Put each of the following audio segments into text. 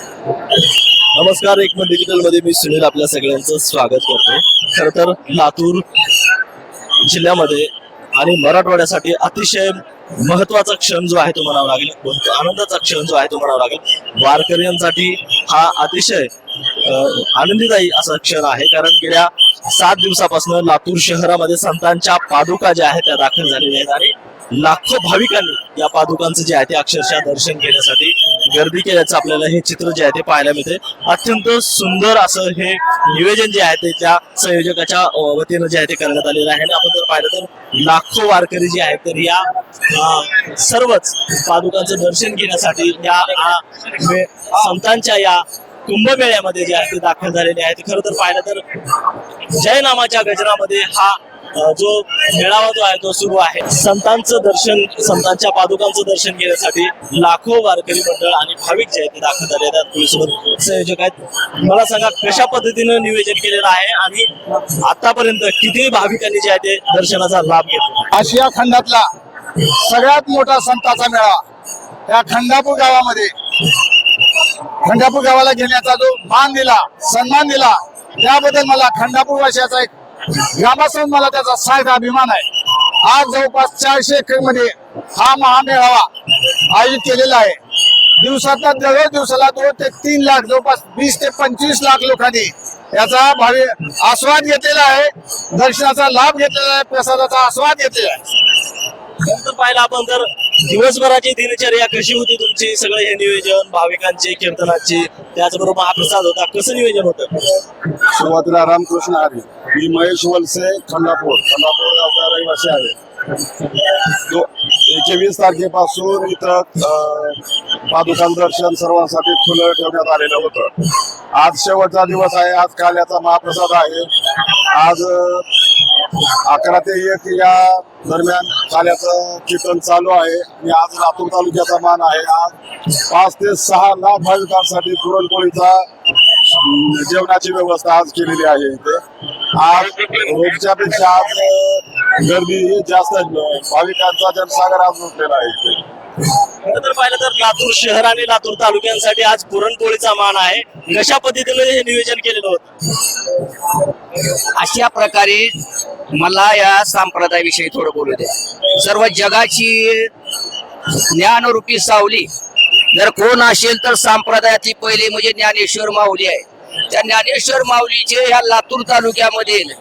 नमस्कार, एकमत डिजिटल मध्ये मी सुनील आपल्या सगळ्यांचं स्वागत करतो. खर तर लातूर जिल्ह्यामध्ये आणि मराठवाड्यासाठी अतिशय महत्वाचा क्षण जो आहे तो म्हणावा लागेल, बहुत आनंदाचा क्षण जो आहे तो म्हणावा लागेल. वारकऱ्यांसाठी हा अतिशय आनंदीदायी असा क्षण आहे, कारण गेल्या 7 दिवसापासून लातूर शहरामध्ये संतांच्या पादुका ज्या आहेत त्या दाखल झालेल्या आहेत आणि लाखो भाविकांनी या पादुकांचं जे आहे ते अक्षरशः दर्शन घेण्यासाठी गर्दी केल्याचं आपल्याला हे चित्र जे आहे ते पाहायला मिळते. अत्यंत सुंदर असं हे नियोजन जे आहे ते त्या संयोजकाच्या वतीनं जे आहे ते करण्यात आलेलं आहे. आणि आपण जर पाहिलं तर लाखो वारकरी जे आहेत तर या सर्वच पादुकांचं दर्शन घेण्यासाठी या संतांच्या या कुंभमेळ्यामध्ये जे आहे ते दाखल झालेले आहेत. खरं तर पाहिलं तर जयनामाच्या गजरामध्ये हा जो मेळावा जो आहे तो सुरू आहे. संतांचं दर्शन, संतांच्या पादुकांचं दर्शन घेण्यासाठी लाखो वारकरी मंडळ आणि भाविक जे आहेत ते दाखल झाले आहेत. आपल्यासोबत संयोजक आहेत. मला सांगा, कशा पद्धतीनं नियोजन केलेलं आहे आणि आतापर्यंत किती भाविकांनी जे आहे ते दर्शनाचा लाभ घेतला? आशिया खंडातला सगळ्यात मोठा संतांचा मेळावा या खंडापूर गावामध्ये, खंडापूर गावाला घेण्याचा जो मान दिला, सन्मान दिला, त्याबद्दल मला खंडापूर वासियाचा एक ग्रामस्थ मला त्याचा सार्थ अभिमान आहे. आज जवळपास 400 एकर मध्ये हा महामेळावा आयोजित केलेला आहे. दिवसातल्या दररोज दिवसाला 2 ते 3 लाख, जवळपास 20 ते 25 लाख लोकांनी याचा भावी आस्वाद घेतलेला आहे, दर्शनाचा लाभ घेतलेला आहे, प्रसादाचा आस्वाद घेतलेला आहे. पाहिलं आपण तर दिवसभराची दिनचर्या कशी होती तुमची? सगळे हे नियोजन, भाविकांची, कीर्तनाची, त्याचबरोबर महाप्रसाद होता, कसं नियोजन होतं? सुरुवातीला रामकृष्ण हरी, मी महेश वलसे, खंडापूर गावचा रहिवासी आहे. 21 तारखेपासून इथं पादुकां दर्शन सर्वांसाठी खुलं ठेवण्यात आलेलं होतं. आज शेवटचा दिवस आहे. आज काल्याचा महाप्रसाद आहे. आज 11 ते 1 या दरम्यान काल्याचं कीर्तन चालू आहे. आणि आज लातूर तालुक्याचा मान आहे. आज 5 ते 6 लाख भाविकांसाठी पुरणपोळीचा जेवणाची व्यवस्था आज केलेली आहे. इथे आज रोजच्या पेक्षा आज गर्दी जास्त, भाविकांचा जनसागर आज उठलेला आहे. तर पाहिलं तर लातूर शहर आणि लातूर तालुक्यांसाठी आज पुरणपोळीचा मान आहे. कशा पद्धतीने हे नियोजन केलेलं होतं? अशा प्रकारे मला या संप्रदायाविषयी थोडं बोलू द्या. सर्व जगाची ज्ञानरूपी सावली जर कोण असेल तर संप्रदायातली पहिले म्हणजे ज्ञानेश्वर माऊली आहे. त्या ज्ञानेश्वर माऊलीचे या लातूर तालुक्यामधील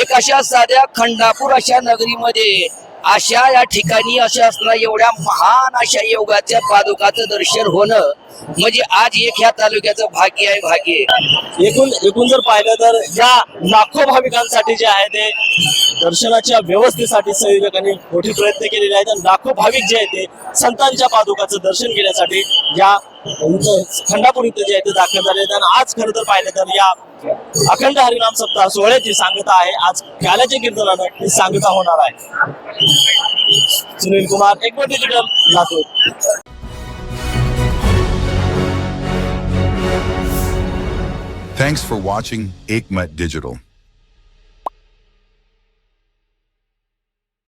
एक अशा साध्या खंडापूर अशा नगरीमध्ये अशा या ठिकाणी अशा असणाऱ्या एवढ्या महान अशा योगाच्या पादुकाचं दर्शन होणं म्हणजे आज एक ह्या तालुक्याचं भाग्य आहे, भाग्य आहे. एकूण जर पाहिलं तर या लाखो भाविकांसाठी जे आहे ते दर्शनाच्या व्यवस्थेसाठी संयोजकांनी मोठे प्रयत्न केलेले आहेत. आणि लाखो भाविक जे आहेत ते संतांच्या पादुकाचं दर्शन घेण्यासाठी या खंडापूर इथे जे आहे ते दाखल झाले आहेत. आणि आज खरं तर पाहिलं तर या अखंड हरिनाम सप्ताह सोहळ्याची सांगता आहे. आज काल्याच्या कीर्तनानं ही सांगता होणार आहे. सुनील कुमार, एकमत digital, Latur. Thanks for watching Ekmat Digital.